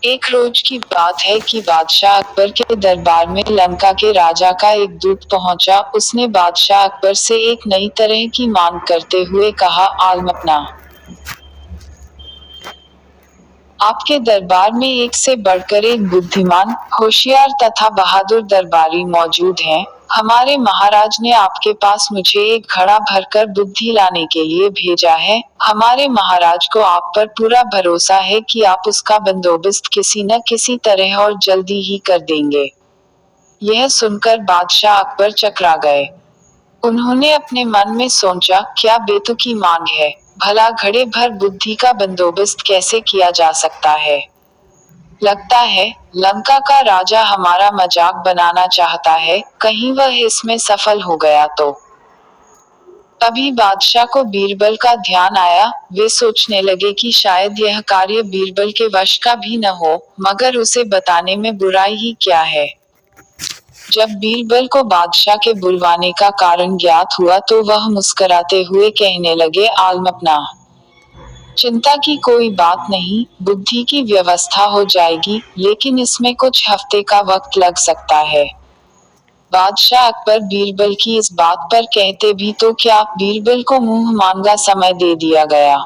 एक रोज की बात है कि बादशाह अकबर के दरबार में लंका के राजा का एक दूत पहुंचा। उसने बादशाह अकबर से एक नई तरह की मांग करते हुए कहा, आलमपना, आपके दरबार में एक से बढ़कर एक बुद्धिमान, होशियार तथा बहादुर दरबारी मौजूद हैं। हमारे महाराज ने आपके पास मुझे एक घड़ा भरकर बुद्धि लाने के लिए भेजा है। हमारे महाराज को आप पर पूरा भरोसा है कि आप उसका बंदोबस्त किसी न किसी तरह और जल्दी ही कर देंगे। यह सुनकर बादशाह अकबर चकरा गए। उन्होंने अपने मन में सोचा, क्या बेतुकी मांग है, भला घड़े भर बुद्धि का बंदोबस्त कैसे किया जा सकता है। लगता है लंका का राजा हमारा मजाक बनाना चाहता है, कहीं वह इसमें सफल हो गया तो। तभी बादशाह को बीरबल का ध्यान आया। वे सोचने लगे कि शायद यह कार्य बीरबल के वश का भी न हो, मगर उसे बताने में बुराई ही क्या है। जब बीरबल को बादशाह के बुलवाने का कारण ज्ञात हुआ तो वह मुस्कुराते हुए कहने लगे, आलमपना, चिंता की कोई बात नहीं, बुद्धि की व्यवस्था हो जाएगी, लेकिन इसमें कुछ हफ्ते का वक्त लग सकता है। बादशाह अकबर बीरबल की इस बात पर कहते भी तो क्या, बीरबल को मुंह मांगा समय दे दिया गया।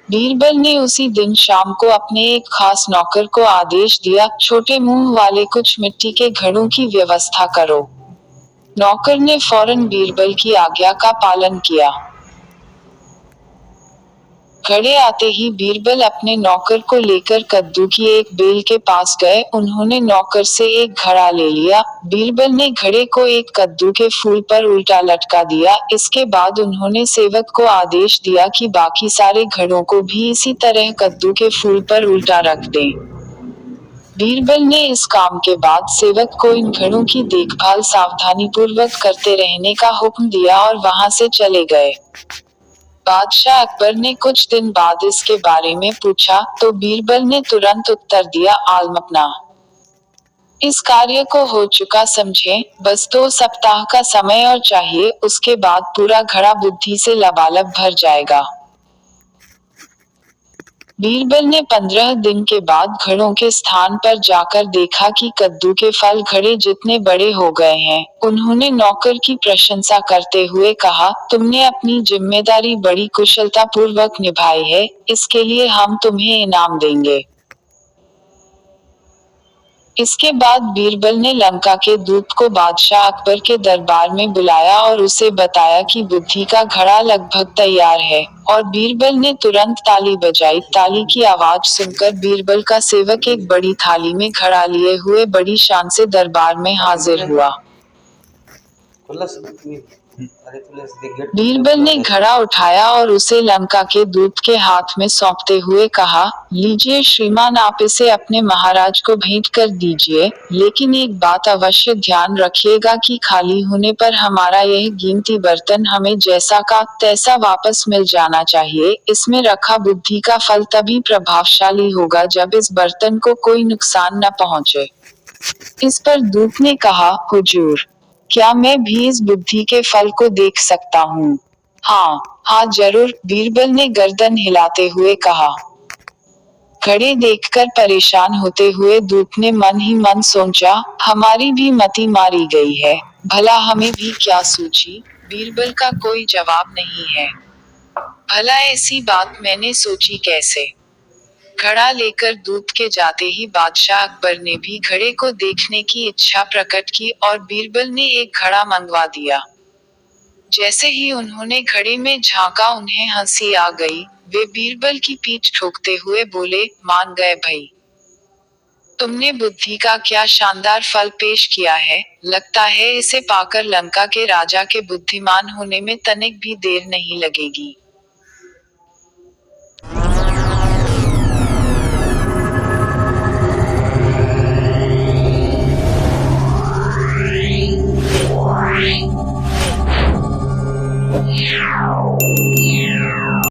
बीरबल ने उसी दिन शाम को अपने एक खास नौकर को आदेश दिया, छोटे मुंह वाले कुछ मिट्टी के घड़ों की व्यवस्था करो। नौकर ने फौरन बीरबल की आज्ञा का पालन किया। घड़े आते ही बीरबल अपने नौकर को लेकर कद्दू की एक बेल के पास गए। उन्होंने नौकर से एक घड़ा ले लिया। बीरबल ने घड़े को एक कद्दू के फूल पर उल्टा लटका दिया। इसके बाद उन्होंने सेवक को आदेश दिया कि बाकी सारे घड़ों को भी इसी तरह कद्दू के फूल पर उल्टा रख दें। बीरबल ने इस काम के बाद सेवक को इन घड़ों की देखभाल सावधानीपूर्वक करते रहने का हुक्म दिया और वहां से चले गए। बादशाह अकबर ने कुछ दिन बाद इसके बारे में पूछा तो बीरबल ने तुरंत उत्तर दिया, आलमपना, इस कार्य को हो चुका समझें, बस 2 सप्ताह का समय और चाहिए, उसके बाद पूरा घड़ा बुद्धि से लबालब भर जाएगा। बीरबल ने 15 दिन के बाद घड़ों के स्थान पर जाकर देखा कि कद्दू के फल घड़े जितने बड़े हो गए हैं। उन्होंने नौकर की प्रशंसा करते हुए कहा, तुमने अपनी जिम्मेदारी बड़ी कुशलता पूर्वक निभाई है, इसके लिए हम तुम्हें इनाम देंगे। इसके बाद बीरबल ने लंका के दूत को बादशाह अकबर के दरबार में बुलाया और उसे बताया कि बुद्धि का घड़ा लगभग तैयार है, और बीरबल ने तुरंत ताली बजाई। ताली की आवाज सुनकर बीरबल का सेवक एक बड़ी थाली में घड़ा लिए हुए बड़ी शान से दरबार में हाजिर हुआ। बीरबल ने घड़ा उठाया और उसे लंका के दूत के हाथ में सौंपते हुए कहा, लीजिए श्रीमान, आप इसे अपने महाराज को भेंट कर दीजिए, लेकिन एक बात अवश्य ध्यान रखिएगा कि खाली होने पर हमारा यह कीमती बर्तन हमें जैसा का तैसा वापस मिल जाना चाहिए। इसमें रखा बुद्धि का फल तभी प्रभावशाली होगा जब इस बर्तन को कोई नुकसान न पहुंचे। इस पर दूत ने कहा, हुजूर, क्या मैं भी इस बुद्धि के फल को देख सकता हूँ? हाँ जरूर, बीरबल ने गर्दन हिलाते हुए कहा। घड़े देखकर परेशान होते हुए दूत ने मन ही मन सोचा, हमारी भी मति मारी गई है, भला हमें भी क्या सूझी। बीरबल का कोई जवाब नहीं है। भला ऐसी बात मैंने सोची कैसे। घड़ा लेकर दूत के जाते ही बादशाह अकबर ने भी घड़े को देखने की इच्छा प्रकट की और बीरबल ने एक घड़ा मंगवा दिया। जैसे ही उन्होंने घड़े में झांका उन्हें हंसी आ गई। वे बीरबल की पीठ ठोकते हुए बोले, मान गए भई, तुमने बुद्धि का क्या शानदार फल पेश किया है। लगता है इसे पाकर लंका के राजा के बुद्धिमान होने में तनिक भी देर नहीं लगेगी।